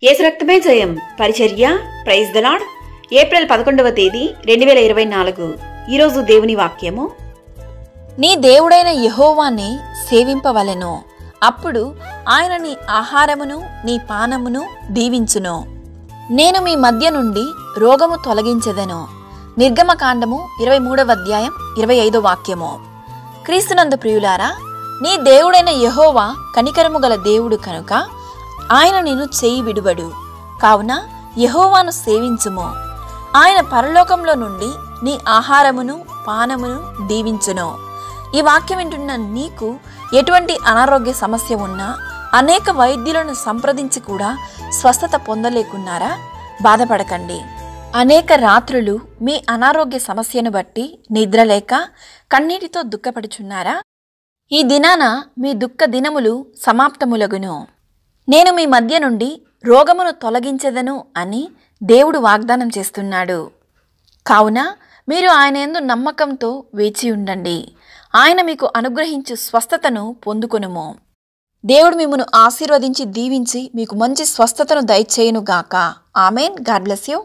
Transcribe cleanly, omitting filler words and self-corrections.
యేసు రక్తమే జయం పరిచర్య ప్రైజ్ ద లార్డ్. ఏప్రిల్ 11వ తేదీ 2024. ఈరోజు దేవుని వాక్యము. నీ దేవుడైన యెహోవాని సేవింపవలెను, అప్పుడు ఆయన నీ ఆహారమును నీ పానమును దీవించును. నేను మీ మధ్య నుండి రోగము తొలగించెదను. నిర్గమకాండము 23వ అధ్యాయం 25వ వాక్యము. క్రీస్తునందు ప్రియులారా, నీ దేవుడైన యెహోవా కనికరము గల దేవుడు కనుక ఆయన నిన్ను చేయి విడువడు. కావున యెహోవాను సేవించుము. ఆయన పరలోకంలో నుండి నీ ఆహారమును పానమును దీవించును. ఈ వాక్యం వింటున్న నీకు ఎటువంటి అనారోగ్య సమస్య ఉన్నా అనేక వైద్యులను సంప్రదించి కూడా స్వస్థత పొందలేకున్నారా? బాధపడకండి. అనేక రాత్రులు మీ అనారోగ్య సమస్యను బట్టి నిద్రలేక కన్నీటితో దుఃఖపడుచున్నారా? ఈ దినాన మీ దుఃఖ దినములు సమాప్తములగును. నేను మీ మధ్య నుండి రోగమును తొలగించెదను అని దేవుడు వాగ్దానం చేస్తున్నాడు. కావున మీరు ఆయన యందు నమ్మకంతో వేచి ఉండండి. ఆయన మీకు అనుగ్రహించు స్వస్థతను పొందుకొనుము. దేవుడు మిమ్మును ఆశీర్వదించి దీవించి మీకు మంచి స్వస్థతను దయచేయునుగాక. ఆమెన్. God bless you.